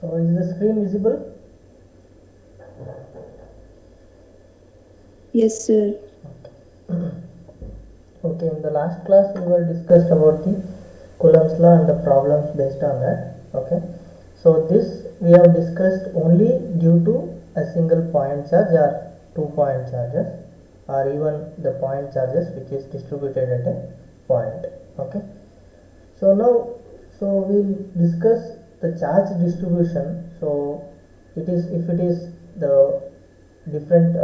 So is the screen visible? Yes, sir. Okay, in the last class we were discussed about the Coulomb's law and the problems based on that. Okay, so this we have discussed only due to a single point charge or 2 point charges, or even the point charges which is distributed at a point. Okay, so now we'll discuss the charge distribution. So it is, if it is the different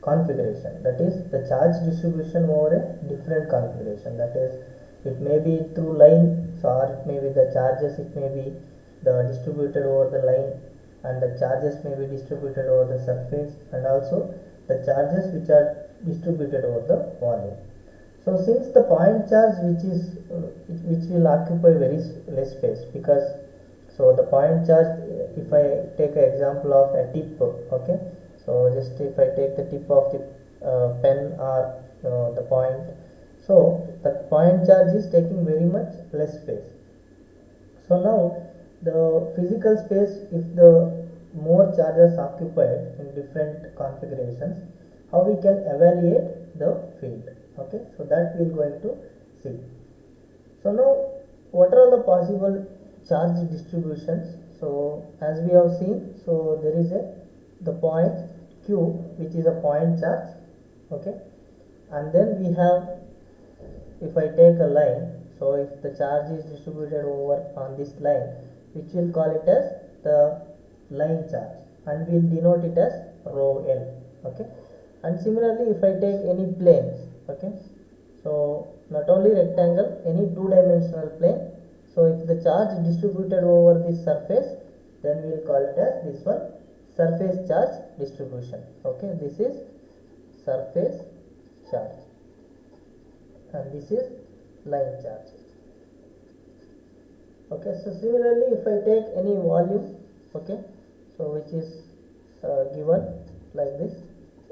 configuration, that is the charge distribution over a different configuration, that is it may be through line, so or it may be the charges, it may be the distributed over the line, and the charges may be distributed over the surface, and also the charges which are distributed over the volume. So since the point charge which is which will occupy very less space, because so the point charge, if I take an example of a tip, okay, so just if I take the tip of the pen or the point, so the point charge is taking very much less space. So now the physical space, if the more charges occupied in different configurations, how we can evaluate the field. Okay, so that we are going to see. So now what are the possible charge distributions? So as we have seen, so there is a the point q which is a point charge. Okay, and then we have, if I take a line, so if the charge is distributed over on this line, which will call it as the line charge, and we'll denote it as rho l. Okay, and similarly if I take any planes, okay, so not only rectangle, any two-dimensional plane, so if the charge distributed over this surface, then we will call it as this one surface charge distribution. Okay, this is surface charge, and this is line charge. Okay, so similarly if I take any volume, okay, so which is given like this,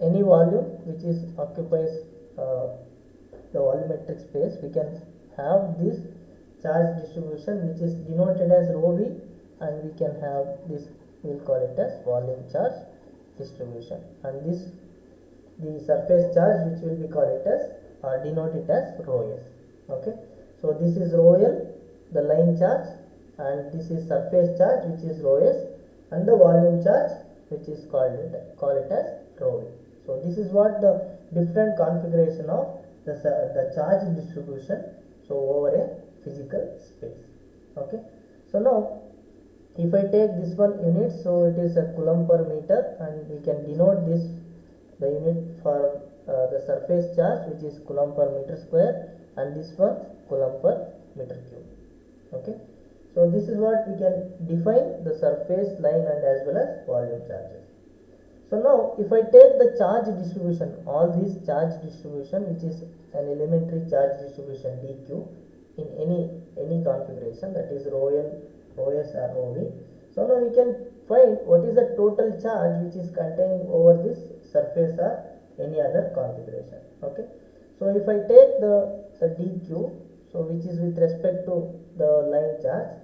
any volume which is occupies the volumetric space, we can have this charge distribution which is denoted as rho v, and we can have this, we will call it as volume charge distribution, and this the surface charge which will be called it as or denote it as rho s. Okay, so this is rho l, the line charge, and this is surface charge which is rho s, and the volume charge which is call it as rho v. So this is what the different configuration of the charge distribution, so over a physical space. Okay, so now if I take this one unit, so it is a coulomb per meter, and we can denote this, the unit for the surface charge which is coulomb per meter square, and this one coulomb per meter cube. Okay, so this is what we can define the surface, line, and as well as volume charges. So now if I take the charge distribution, all these charge distribution which is an elementary charge distribution dq in any configuration, that is rho l, rho s, or rho v. So now we can find what is the total charge which is containing over this surface or any other configuration. Okay, so if I take the dq, so which is with respect to the line charge,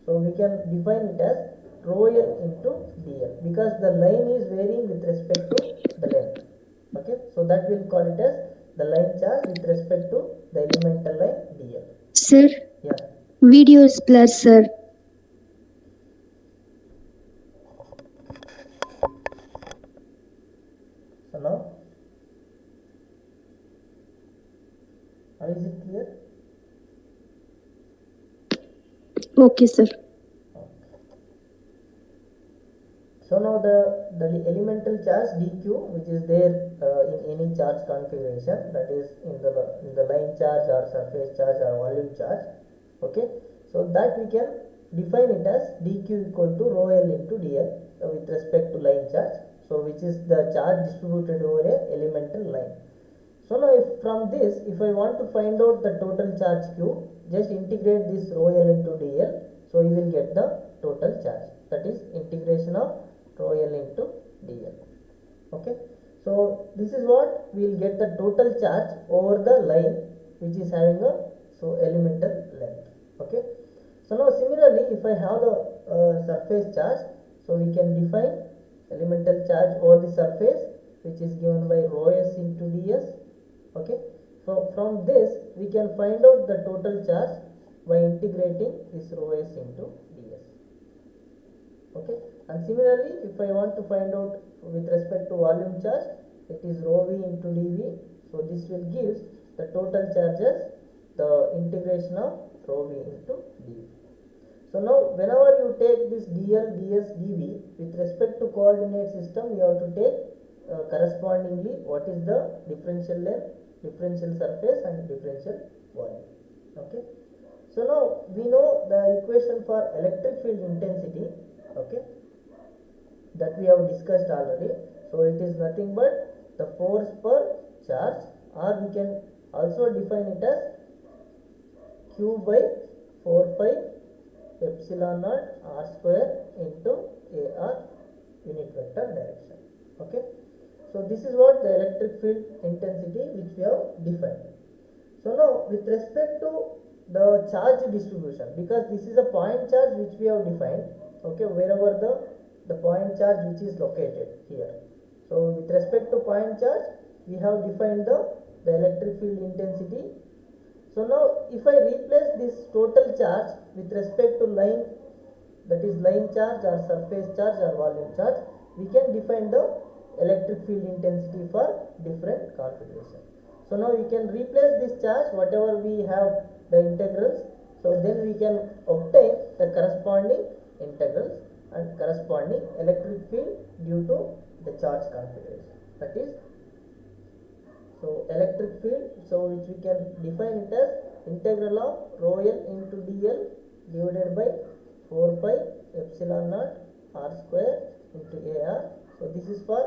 so we can define it as rho l into dl, because the line is varying with respect to the length. Okay, so that will call it as the line charge with respect to the elemental line dl. Sir, Yeah, video is blurred, sir. so now is it clear? Okay, sir. So now the elemental charge dq which is there in any charge configuration, that is in the line charge or surface charge or volume charge. Okay, so that we can define it as dq equal to rho l into dl with respect to line charge, so which is the charge distributed over a elemental line. So now if from this, if I want to find out the total charge q, just integrate this rho l into dl, so you will get the total charge, that is integration of rho l into dl. Okay, so this is what we will get the total charge over the line which is having a so elemental length. Okay, so now similarly if I have the surface charge. So we can define elemental charge over the surface, which is given by rho s into ds. Okay, so from this we can find out the total charge by integrating this rho s into ds. Okay, and similarly if I want to find out with respect to volume charge, it is rho v into dv. So this will give the total charges, the integration of rho v into dv. So now whenever you take this dl, ds, dv with respect to coordinate system, you have to take correspondingly what is the differential length, differential surface and differential volume. Okay, so now we know the equation for electric field intensity, okay, that we have discussed already. So it is nothing but the force per charge, or we can also define it as q by 4 pi epsilon naught r square into ar unit vector direction. Okay, so this is what the electric field intensity which we have defined. So now with respect to the charge distribution, because this is a point charge which we have defined, okay, wherever the point charge which is located here. So with respect to point charge, we have defined the electric field intensity. So now if I replace this total charge with respect to line, that is line charge or surface charge or volume charge, we can define the electric field intensity for different configuration. So now we can replace this charge, whatever we have the integrals, so then we can obtain the corresponding integrals and corresponding electric field due to the charge configuration. That is, so electric field, so which we can define it as integral of rho l into dl divided by 4 pi epsilon naught r square into ar. So this is for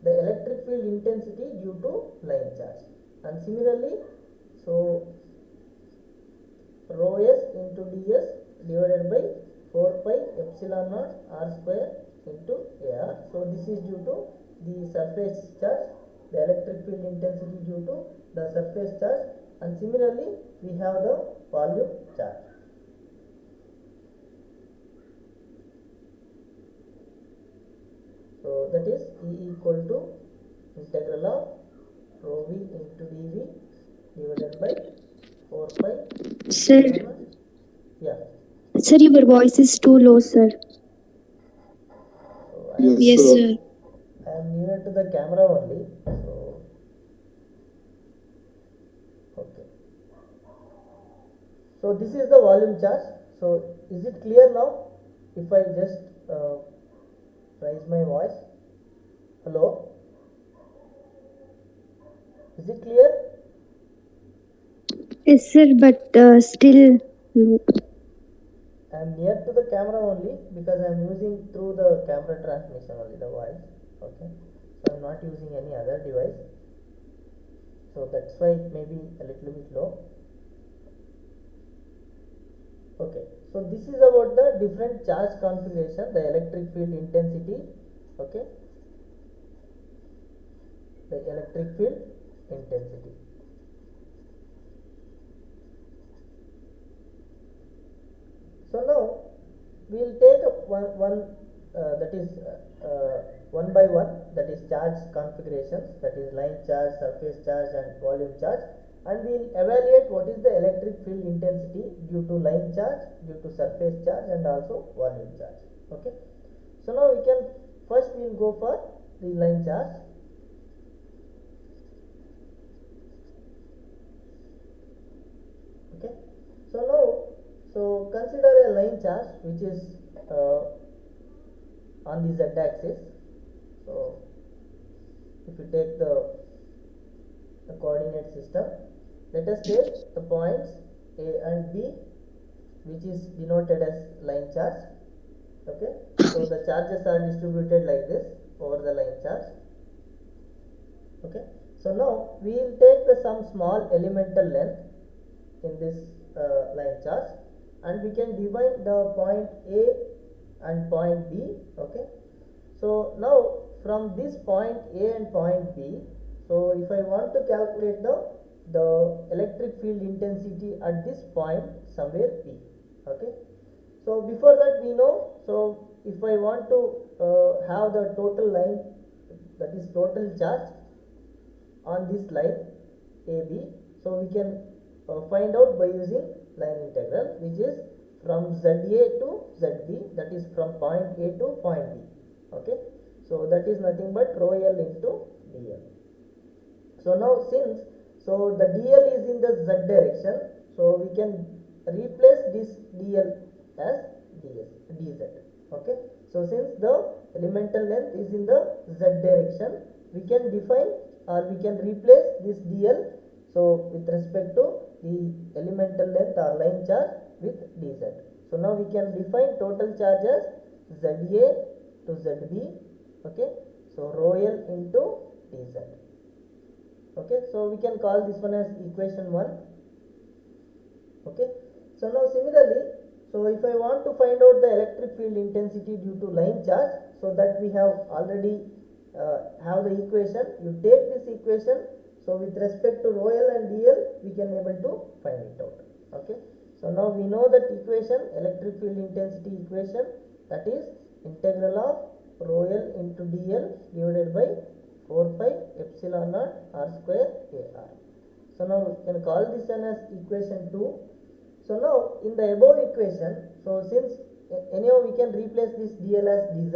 the electric field intensity due to line charge. And similarly, so rho s into ds divided by 4 pi epsilon naught r square into ar. So this is due to the surface charge, the electric field intensity due to the surface charge, and similarly we have the volume charge. So that is E equal to integral of rho v into dv divided by 4 pi. Sir, Yeah. sir, your voice is too low, sir. So Yes, sir. I am near to the camera only. So okay. So this is the volume charge. So is it clear now? If I just raise my voice. Hello. Is it clear? Yes, sir, but still low. I am near to the camera only because I am using through the camera transmission only the voice. Okay. So I am not using any other device. So that's why it may be a little bit low. Okay. So this is about the different charge configuration, the electric field intensity. Okay. The electric field intensity. So now we will take up one that is one by one, that is charge configurations, that is line charge, surface charge and volume charge, and we will evaluate what is the electric field intensity due to line charge, due to surface charge and also volume charge. Okay. So now we can first we will go for the line charge. Okay. So now, so consider a line charge which is on the z axis. So if you take the coordinate system, let us take the points A and B, which is denoted as line charge. Okay. So the charges are distributed like this over the line charge. Okay. So now we will take some small elemental length in this line charge, and we can divide the point A and point B. Okay. So now from this point A and point B, so if I want to calculate the electric field intensity at this point somewhere P. Okay. So before that we know, so if I want to have the total line, that is total charge on this line AB, so we can find out by using line integral, which is from ZA to ZB, that is from point A to point B. Okay, so that is nothing but rho L into dl. So now since the dl is in the z direction, so we can replace this dl as dz. Okay, so since the elemental length is in the z direction, we can define or we can replace this dl, so with respect to the elemental length or line charge with dz. So now we can define total charge as za to zb. Okay, so rho L into dz. Okay, so we can call this one as equation 1. Okay, so now similarly, so if I want to find out the electric field intensity due to line charge, so that we have already have the equation, you take this equation, so with respect to rho L and dl, we can able to find it out. Okay, so now we know that equation, electric field intensity equation, that is integral of rho L into dl divided by 4 pi epsilon naught r square ar. So now we can call this one as equation 2. So now in the above equation, so since anyhow we can replace this dl as dz.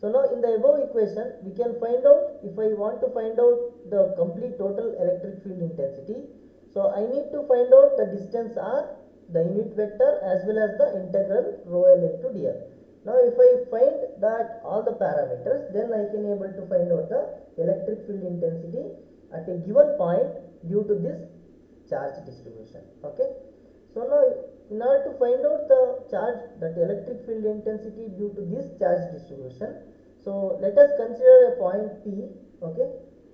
So now in the above equation, we can find out, if I want to find out the complete total electric field intensity, so I need to find out the distance r, the unit vector, as well as the integral rho L into dl. Now if I find that all the parameters, then I can able to find out the electric field intensity at a given point due to this charge distribution. Okay, so now in order to find out the charge, that electric field intensity due to this charge distribution, so let us consider a point P. Okay,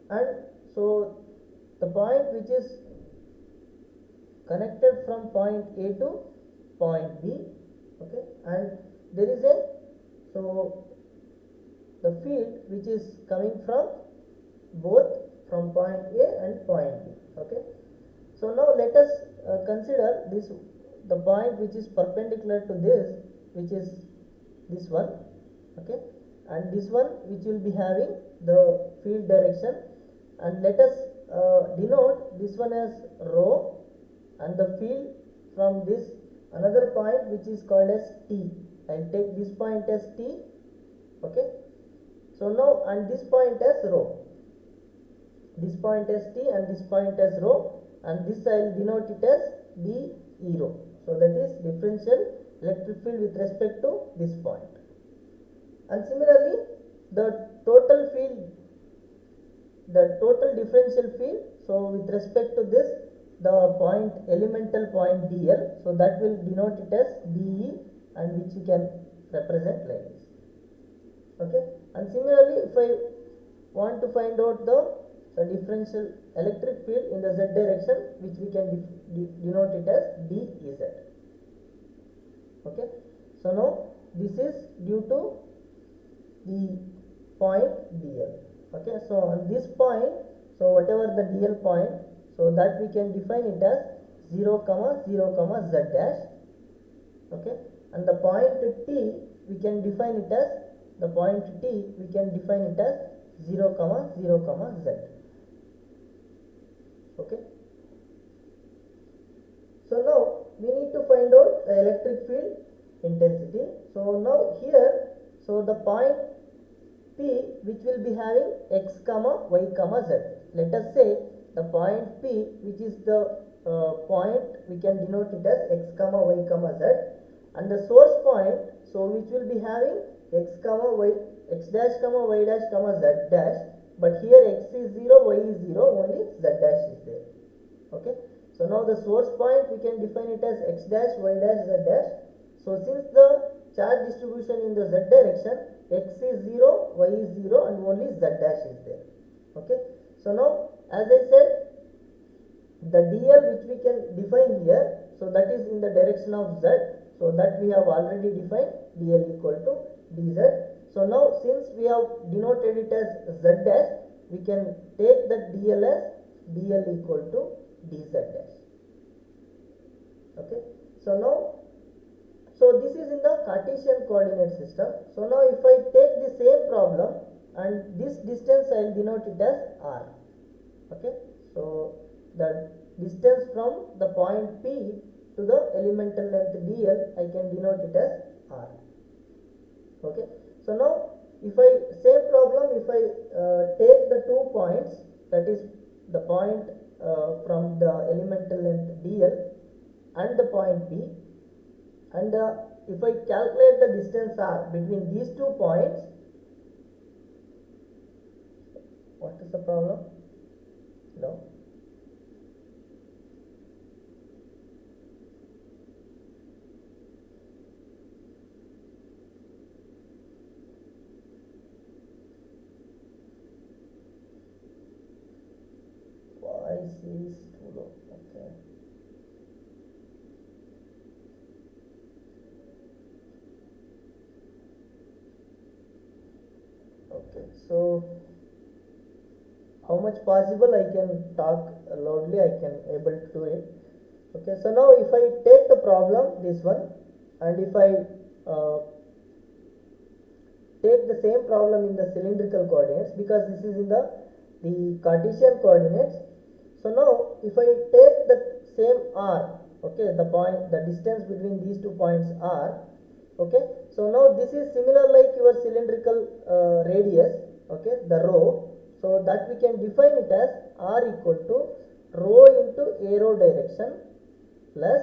and so the point which is connected from point A to point B. Okay, and there is a, so the field which is coming from both from point A and point B. Okay, so now let us consider this, the point which is perpendicular to this, which is this one. Okay, and this one which will be having the field direction, and let us denote this one as rho, and the field from this another point which is called as T. I'll take this point as T. Okay, so now, and this point as rho, this point as T and this point as rho, and this I'll denote it as d e rho. So that is differential electric field with respect to this point. And similarly, the total field, the total differential field, so with respect to this, the point, elemental point dl, so that will denote it as de, and which you can represent like this. Okay, and similarly, if I want to find out the differential electric field in the z direction, which we can denote it as dez. Okay, so now this is due to the point dl. Okay, so on this point, so whatever the dl point, so that we can define it as 0, 0, z dash. Okay, and the point T we can define it as, the point T we can define it as 0, 0, z. Okay, so now we need to find out the electric field intensity. So now here, so the point P which will be having x, y, z. Let us say the point P, which is the point, we can denote it as x, y, z, and the source point, so which will be having x, y, x dash, y dash, z dash, but here x is 0, y is 0, only z dash is there. Okay, so now the source point we can define it as x dash, y dash, z dash. So since the charge distribution in the z direction, x is 0, y is 0, and only z dash is there. Okay, so now as I said, the dl which we can define here, so that is in the direction of z, so that we have already defined dl equal to dz. So now since we have denoted it as z dash, we can take that dl as dl equal to dz dash. Okay, so now So this is in the Cartesian coordinate system. So now if I take the same problem and this distance I will denote it as r. Okay, so the distance from the point P to the elemental length dl I can denote it as r. Okay, so now if I same problem, if I take the 2 points, that is the point from the elemental length dl and the point P, and if I calculate the distance r between these 2 points, what is the problem? No. Voice is too low. Okay. Okay, so how much possible I can talk loudly, I can able to do it. Okay, so now if I take the problem, this one, and if I take the same problem in the cylindrical coordinates, because this is in the Cartesian coordinates. So now if I take the same r, okay, the distance between these 2 points r, okay, so now this is similar like your cylindrical radius, okay, the rho. So that we can define it as r equal to rho into arrow direction plus,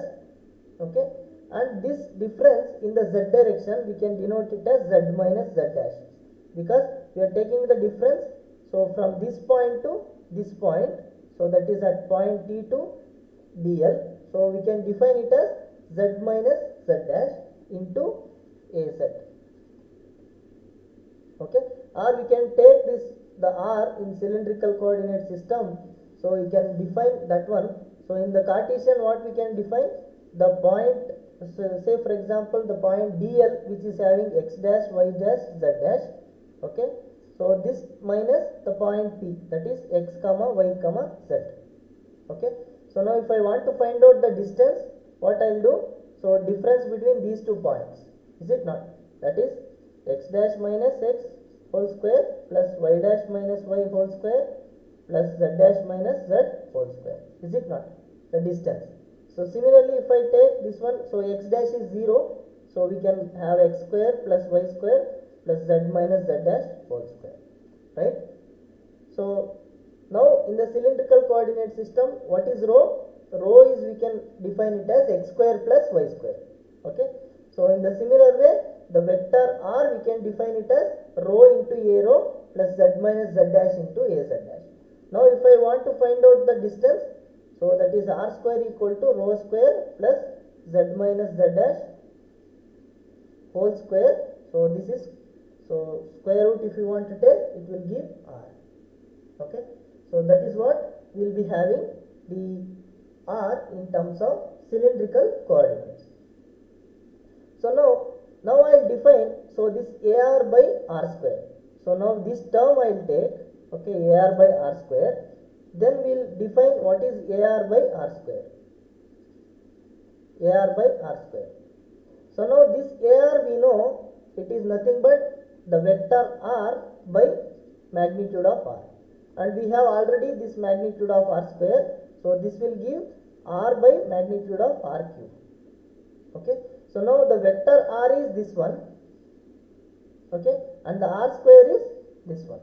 okay, and this difference in the z direction we can denote it as z minus z dash, because we are taking the difference, so from this point to this point, so that is at point T to dl, so we can define it as z minus z dash into az. Okay, or we can take this, the r in cylindrical coordinate system, so we can define that one. So in the Cartesian, what we can define, the point, so say for example the point dl which is having x dash, y dash, z dash, okay, so this minus the point P, that is x comma y comma z. Okay, so now if I want to find out the distance, what I will do, so difference between these 2 points, is it not, that is x dash minus x whole square plus y dash minus y whole square plus z dash minus z whole square, is it not, the distance. So similarly if I take this one, so x dash is 0, so we can have x square plus y square plus z minus z dash whole square, right. So now in the cylindrical coordinate system, what is rho? Rho is, we can define it as x square plus y square. Okay, so in the similar way, the vector r we can define it as rho into arrow plus z minus z dash into az dash. Now if I want to find out the distance, so that is r square equal to rho square plus z minus z dash whole square. So this is, so square root if you want to take, it will give r. Okay, so that is what we will be having the r in terms of cylindrical coordinates. So now I will define, so this ar by r square. So now this term I will take, okay, ar by r square, then we will define what is ar by r square, ar by r square. So now this ar we know it is nothing but the vector r by magnitude of r, and we have already this magnitude of r square, so this will give r by magnitude of r cube. Okay, so now the vector r is this one, okay, and the r square is this one.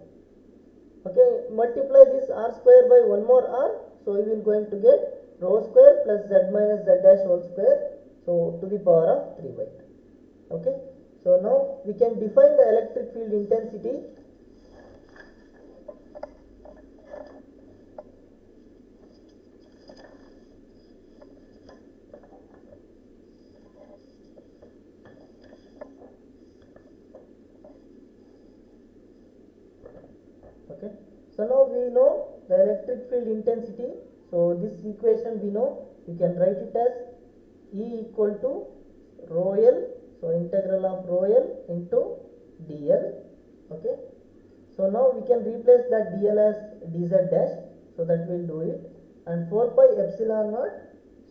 Okay, multiply this r square by one more r, so we will going to get rho square plus z minus z dash whole square, so to the power of 3 by 2. Okay, so now we can define the electric field intensity. Okay, so now we know the electric field intensity, so this equation we know, we can write it as E equal to rho L, so integral of rho L into dl. Okay, so now we can replace that dl as dz dash, so that we will do it, and 4 pi epsilon naught,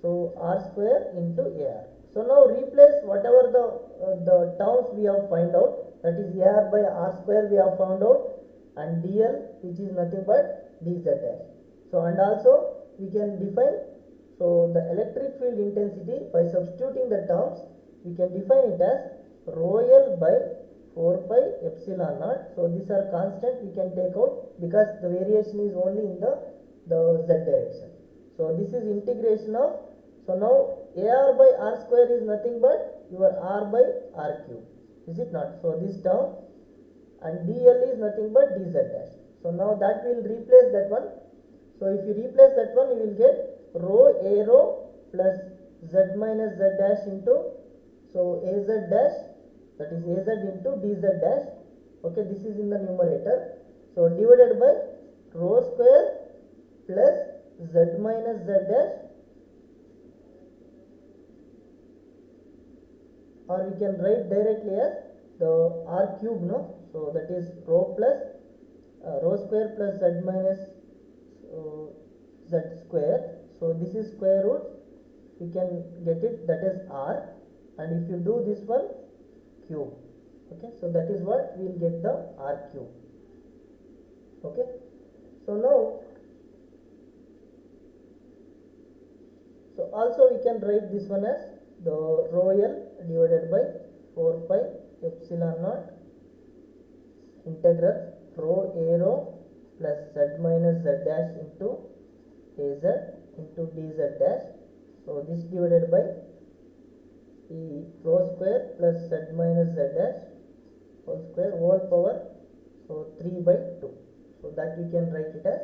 so r square into ar, So now replace whatever the terms we have find out, that is AR by R square we have found out, and DL which is nothing but dz dash. So and also we can define, so the electric field intensity by substituting the terms we can define it as rho L by 4 pi epsilon naught. So these are constant we can take out because the variation is only in the z direction. So this is integration of, so now AR by R square is nothing but your R by R cube, is it not? So this term, and DL is nothing but dz dash. So now that will replace that one. So if you replace that one, you will get rho A rho plus z minus z dash into, so AZ dash, that is AZ into dz dash. Okay, this is in the numerator. So divided by rho square plus z minus z dash, or we can write directly as the R cube, no? So that is rho plus rho square plus z minus z square. So this is square root, we can get it, that is R, and if you do this one, cube. Okay, so that is what we will get the R cube. Okay, so now, so also we can write this one as the rho L divided by 4 pi epsilon naught integral rho A rho plus z minus z dash into AZ into dz dash. So this divided by the rho square plus z minus z dash whole square whole power, so 3 by 2. So that we can write it as,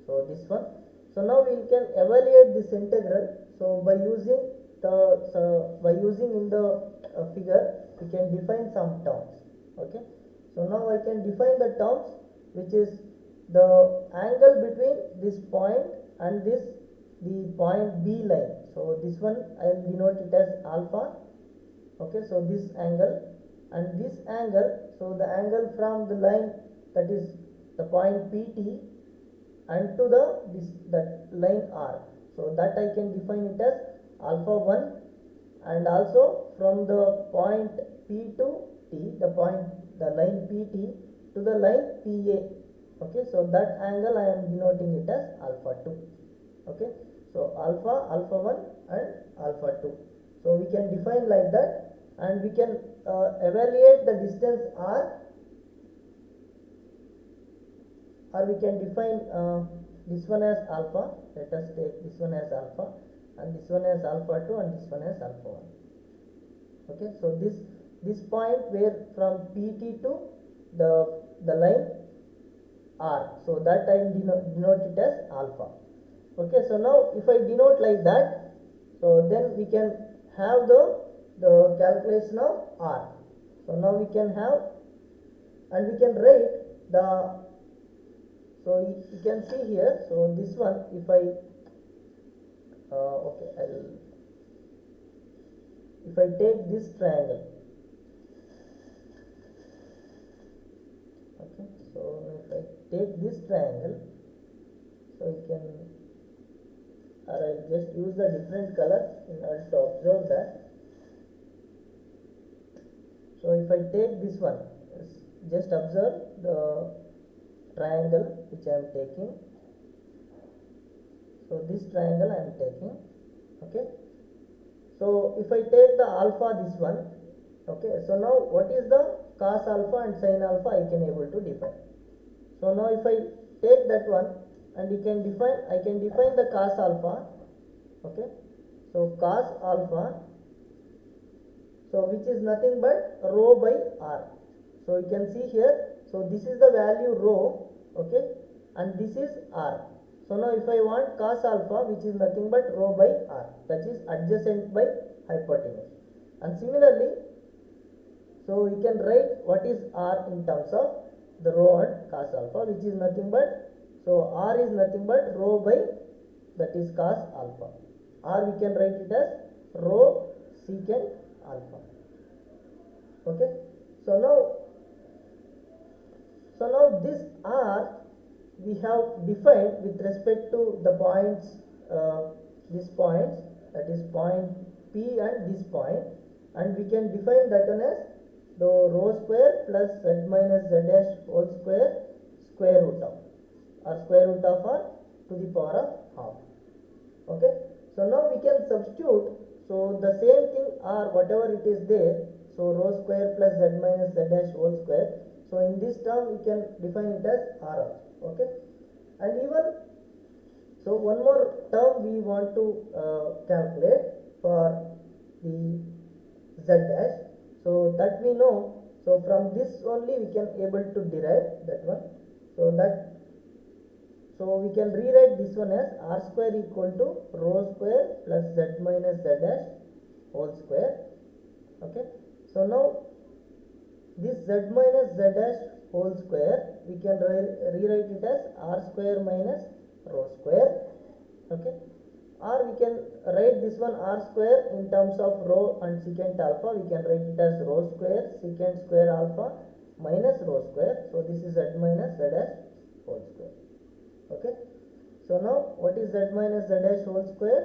so this one. So now we can evaluate this integral. So by using in the figure, we can define some terms. Okay, so now I can define the terms, which is the angle between this point and the point B line. So this one I will denote it as alpha. Okay, so this angle and this angle, so the angle from the line, that is the point PT, and to that line R. So that I can define it as alpha 1, and also from the point P to T, the line PT to the line PA. Okay, so that angle I am denoting it as alpha 2. Okay, so alpha 1 and alpha 2. So we can define like that, and we can evaluate the distance R, or we can define this one as alpha. Let us take this one as alpha, and this one as alpha 2, and this one as alpha 1. Okay, so this point where from PT to the line R, so that I denote it as alpha. Okay, so now if I denote like that, so then we can have the calculation of R. So now we can have, and we can write the, so you can see here, so this one, if I if I take this triangle, okay, so if I take this triangle, so you can, or I'll just use the different color in order to observe that. So if I take this one, just observe the triangle which I am taking. So this triangle I am taking. Okay, so if I take the alpha, this one, okay, so now what is the cos alpha and sin alpha I can able to define. So now if I take that one, and you can define, I can define the cos alpha. Okay, so cos alpha, so which is nothing but rho by R. So you can see here, so this is the value rho, okay, and this is R. So now if I want cos alpha, which is nothing but rho by R, that is adjacent by hypotenuse. And similarly, so we can write what is R in terms of the rho and cos alpha, which is nothing but, so R is nothing but rho by, that is cos alpha. R we can write it as rho secant alpha. Okay, so now this R we have defined with respect to the points, these points, that is point P and this point, and we can define that one as the rho square plus z minus z dash whole square root of, or square root of r to the power of half. Okay, so now we can substitute, so the same thing or whatever it is there, so rho square plus z minus z dash whole square, so in this term we can define it as r also. Okay, and even so one more term we want to calculate for the z dash, so that we know, so from this only we can able to derive that one, so that, so we can rewrite this one as r square equal to rho square plus z minus z dash whole square. Okay, so now this z minus z dash whole square we can rewrite it as r square minus rho square. Okay, or we can write this one r square in terms of rho and secant alpha, we can write it as rho square secant square alpha minus rho square, so this is z minus z dash whole square. Okay, so now what is z minus z dash whole square,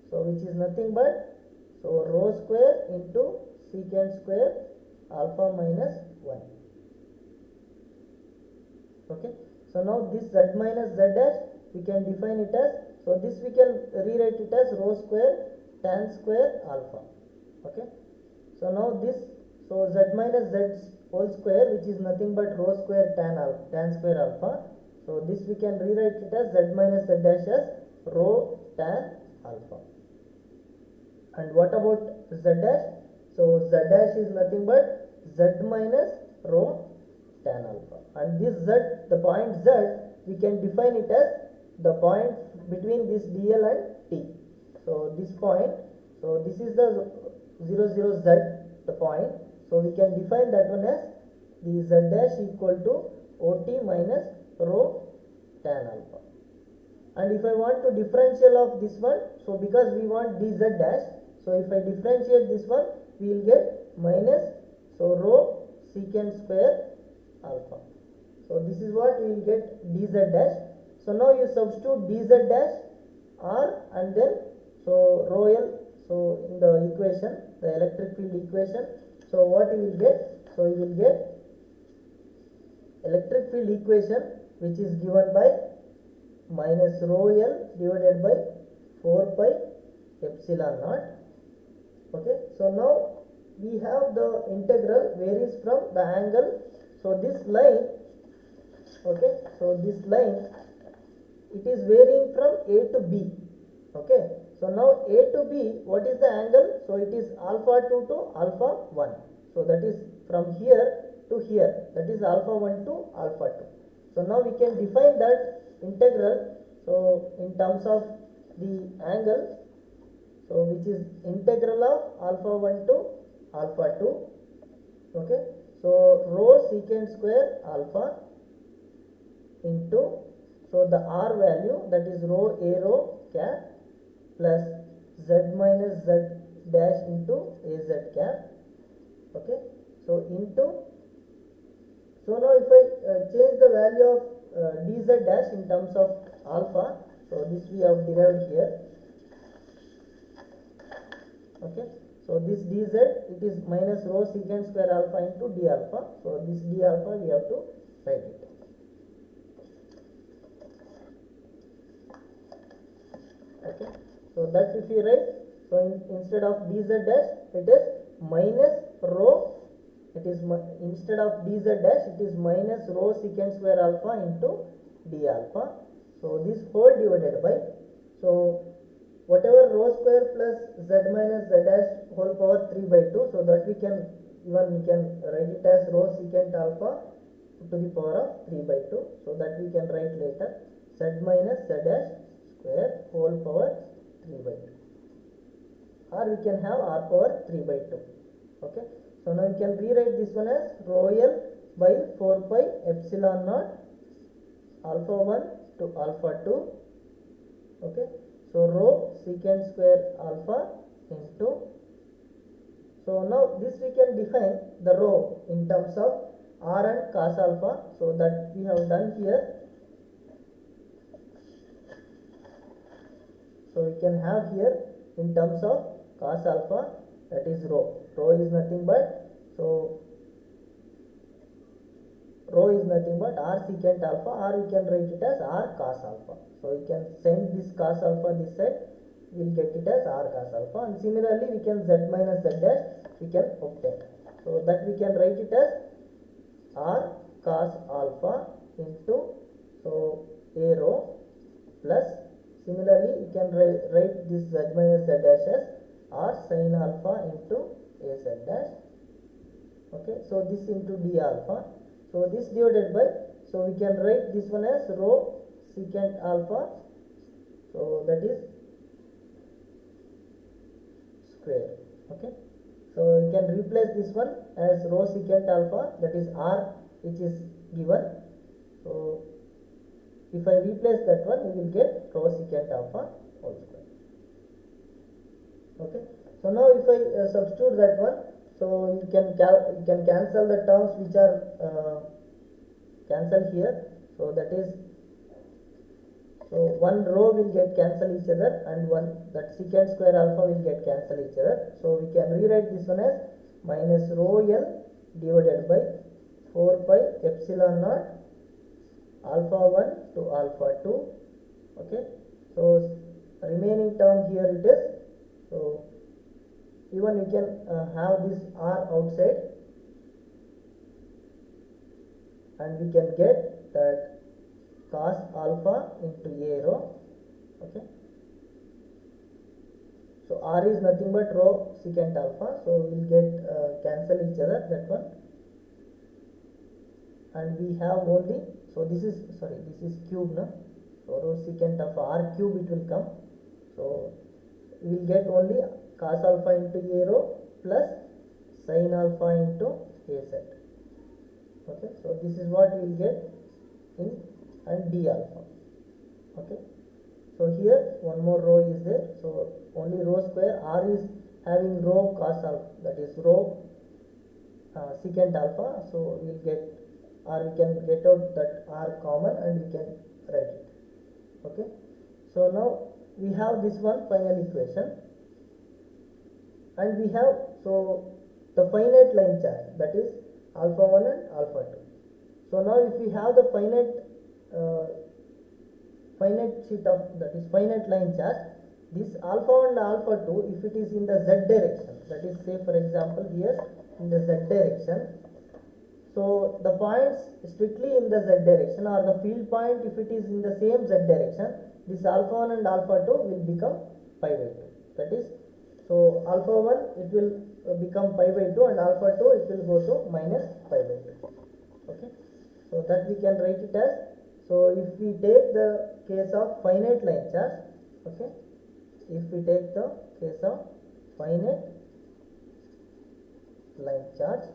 so which is nothing but, so rho square into secant square alpha minus 1. Okay, so now this z minus z dash we can define it as, so this we can rewrite it as rho square tan square alpha. Okay, so now this, so z minus z whole square which is nothing but rho square tan square alpha, so this we can rewrite it as z minus z dash as rho tan alpha. And what about z dash, so z dash is nothing but z minus rho tan alpha, and this z, the point z we can define it as the point between this dl and t, so this point, so this is the 0 0 z, the point, so we can define that one as the z dash equal to ot minus rho tan alpha. And if I want to differential of this one, so because we want dz dash, so if I differentiate this one we will get minus, so rho secant square alpha, so this is what we will get dz dash. So now you substitute dz dash r and then so rho l, so in the equation, the electric field equation, so what you will get, so you will get electric field equation which is given by minus rho l divided by 4 pi epsilon naught. Okay, so now we have the integral varies from the angle, so this line, okay, so this line it is varying from A to B. Okay, so now A to B, what is the angle, so it is alpha 2 to alpha 1, so that is from here to here, that is alpha 1 to alpha 2. So now we can define that integral, so in terms of the angle, so which is integral of alpha 1 to alpha 2. Okay, so rho secant square alpha into, so the r value, that is rho a rho cap plus z minus z dash into az cap. Okay, so into, so now if I change the value of dz dash in terms of alpha, so this we have derived here. Okay, so this dz, it is minus rho secant square alpha into d alpha, so this d alpha we have to write it. Okay, so that if you write, so instead of dz dash it is minus rho, it is instead of dz dash it is minus rho secant square alpha into d alpha, so this whole divided by, so whatever rho square plus z minus z dash whole power 3 by 2, so that we can write it as rho secant alpha to the power of 3 by 2, so that we can write later z minus z dash square whole power 3 by 2, or we can have r power 3 by 2. Okay, so now we can rewrite this one as rho l by 4 pi epsilon naught alpha 1 to alpha 2. Okay, so rho secant square alpha into, so now this we can define the rho in terms of r and cos alpha, so that we have done here. So we can have here in terms of cos alpha, that is rho. Rho is nothing but, so rho is nothing but r secant alpha, or we can write it as r cos alpha. So we can send this cos alpha this side, we will get it as r cos alpha, and similarly we can z minus z dash we can obtain. So that we can write it as r cos alpha into, so a rho, plus similarly we can write this z minus z dash as r sin alpha into a z dash. Okay, so this into d alpha, so this divided by, so we can write this one as rho secant alpha, so that is square. Okay, so we can replace this one as rho secant alpha, that is r which is given. So if I replace that one, we will get rho secant alpha whole square. Okay, so now if I substitute that one, so you can cancel the terms which are cancelled here. So that is, so one row will get cancel each other, and one that secant square alpha will get cancel each other. So we can rewrite this one as minus rho l divided by 4 pi epsilon naught alpha 1 to alpha 2. Okay, so remaining term here it is, so even we can have this r outside, and we can get that cos alpha into a rho. Okay, so r is nothing but rho secant alpha, so we will get cancel each other, that one, and we have only, so this is, sorry, this is cube, no? So rho secant of r cube it will come, so we will get only cos alpha into a rho plus sin alpha into a z. Okay, so this is what we will get in, and d alpha. Okay, so here one more row is there, so only rho square, r is having rho cos alpha, that is rho secant alpha, so we will get, or we can get out that r common and we can write it. Okay, so now we have this one final equation, and we have, so the finite line charge, that is alpha 1 and alpha 2. So now if we have the finite sheet of, that is finite line charge, this alpha 1 and alpha 2, if it is in the z direction, that is, say for example here in the z direction, so the points strictly in the z direction, or the field point if it is in the same z direction, this alpha 1 and alpha 2 will become pi by 2. That is, so alpha 1 it will become pi by 2, and alpha 2 it will go to minus pi by 2. Okay, so that we can write it as, so if we take the case of finite line charge, okay, if we take the case of finite line charge,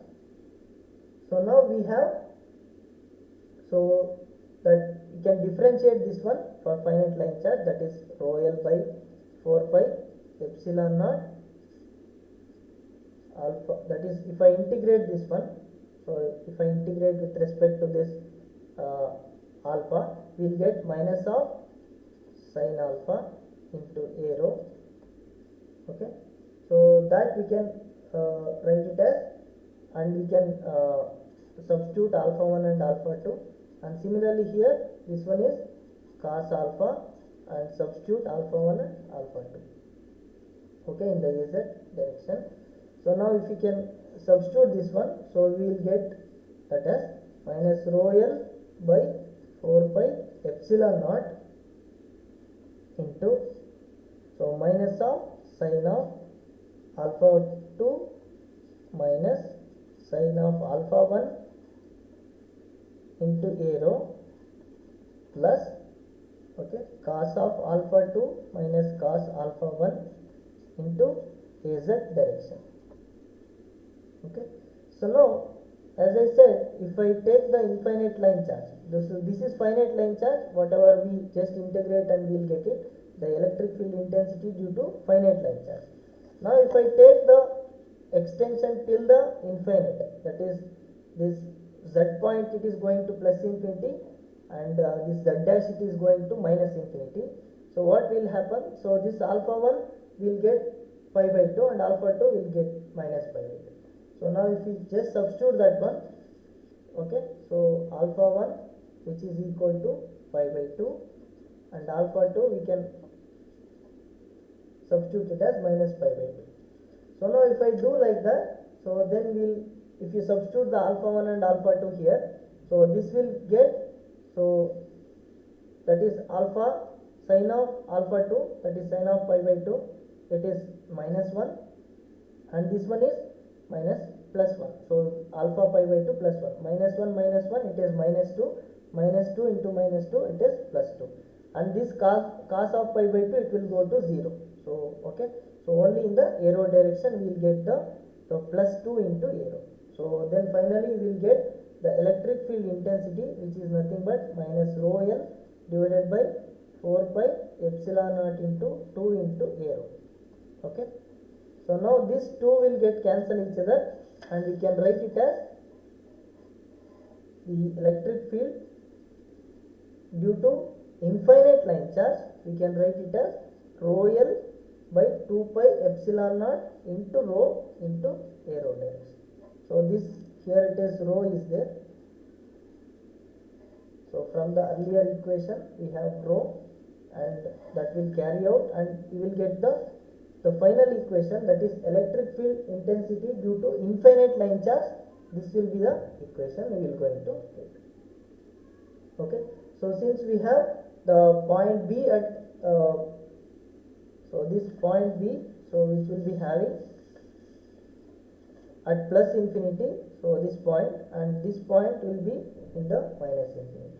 so now we have, so that we can differentiate this one for finite line charge, that is rho l by 4 pi epsilon naught alpha, that is, if I integrate this one, so if I integrate with respect to this alpha, we will get minus of sin alpha into a rho. Okay, so that we can write it as, and we can substitute alpha 1 and alpha 2, and similarly here this one is cos alpha, and substitute alpha 1 and alpha 2. Okay, in the az direction. So now if we can substitute this one, so we will get that as minus rho l by 4 pi epsilon naught into, so minus of sin of alpha 2 minus sin of alpha 1 into a rho plus, okay, cos of alpha 2 minus cos alpha 1 into az direction. Okay, so now as I said, if I take the infinite line charge, this is finite line charge, whatever we just integrate and we will get it, the electric field intensity due to finite line charge. Now if I take the extension till the infinite, that is this z point it is going to plus infinity, and this z dash it is going to minus infinity. So what will happen? So this alpha 1 will get pi by 2 and alpha 2 will get minus pi by 2. So now if we just substitute that one, okay, so alpha 1 which is equal to pi by 2 and alpha 2 we can substitute it as minus pi by 2. So now if I do like that, so then if you substitute the alpha 1 and alpha 2 here, so this will get, so that is alpha sine of alpha 2, that is sine of pi by 2, it is minus 1, and this one is minus plus 1. So alpha pi by 2 plus 1, minus 1 it is minus 2, minus 2 into minus 2 it is plus 2, and this cos of pi by 2 it will go to 0. So okay, so only in the arrow direction we will get the plus 2 into arrow. So then finally we will get the electric field intensity, which is nothing but minus rho l divided by 4 pi epsilon naught into 2 into arrow. Okay, so now these two will get cancel each other, and we can write it as the electric field due to infinite line charge. We can write it as rho l by 2 pi epsilon naught into rho into arrow direction. So this here it is rho is there. So from the earlier equation we have rho, and that will carry out, and we will get the final equation, that is electric field intensity due to infinite line charge. This will be the equation we will going to get. Okay, so since we have the point B at so this point B, so which will be having at plus infinity, so this point, and this point will be in the minus infinity.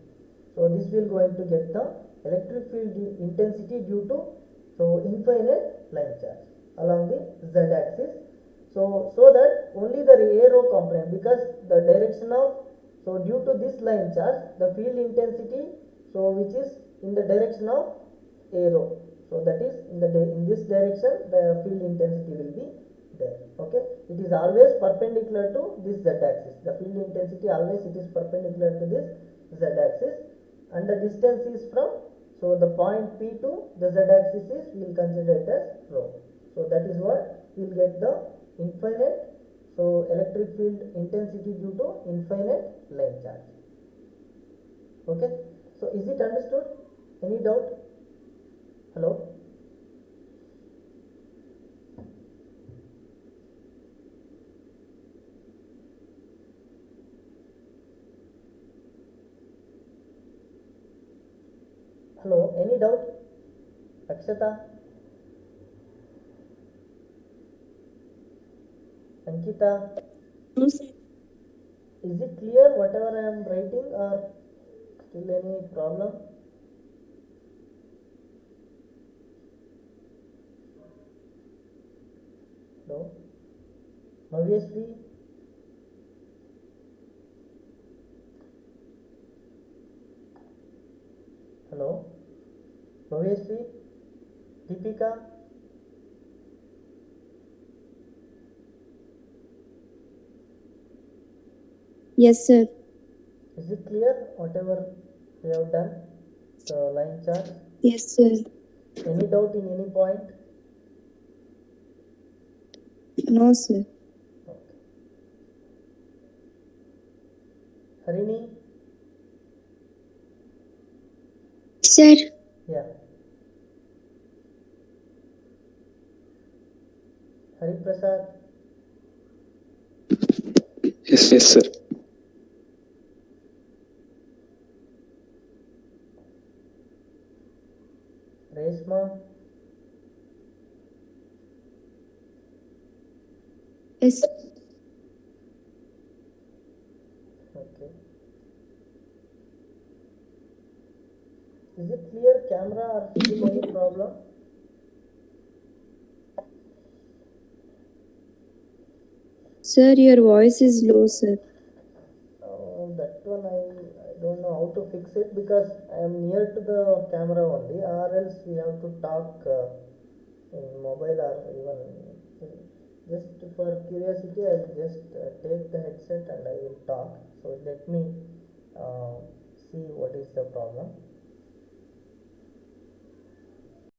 So this will going to get the electric field intensity due to infinite line charge along the z axis. So that only the arrow component, because the direction of, so due to this line charge the field intensity, so which is in the direction of arrow, so that is in this direction the field intensity will be there. Okay, it is always perpendicular to this z axis. The field intensity always it is perpendicular to this z axis, and the distance is from, so the point P to the z axis is, we will consider it as rho. So that is what we will get the infinite, so electric field intensity due to infinite line charge. Okay, so is it understood? Any doubt? Hello? Hello, any doubt? Akshata? Ankita? No, sir. Is it clear whatever I am writing, or still any problem? No? Bhavyasri? Hello? Bhavyasri? Deepika? Yes, sir. Is it clear whatever we have done? The line chart? Yes, sir. Any doubt in any point? No, sir. Okay. Harini? Sir. Yeah. Hari Prasad? Yes, sir. Reshma? Yes. Okay. Is it clear camera, or still any problem? Sir, your voice is low, sir. That one I don't know how to fix it, because I am near to the camera only, or else we have to talk in mobile, or even just for curiosity I will just take the headset and I will talk. So let me see what is the problem.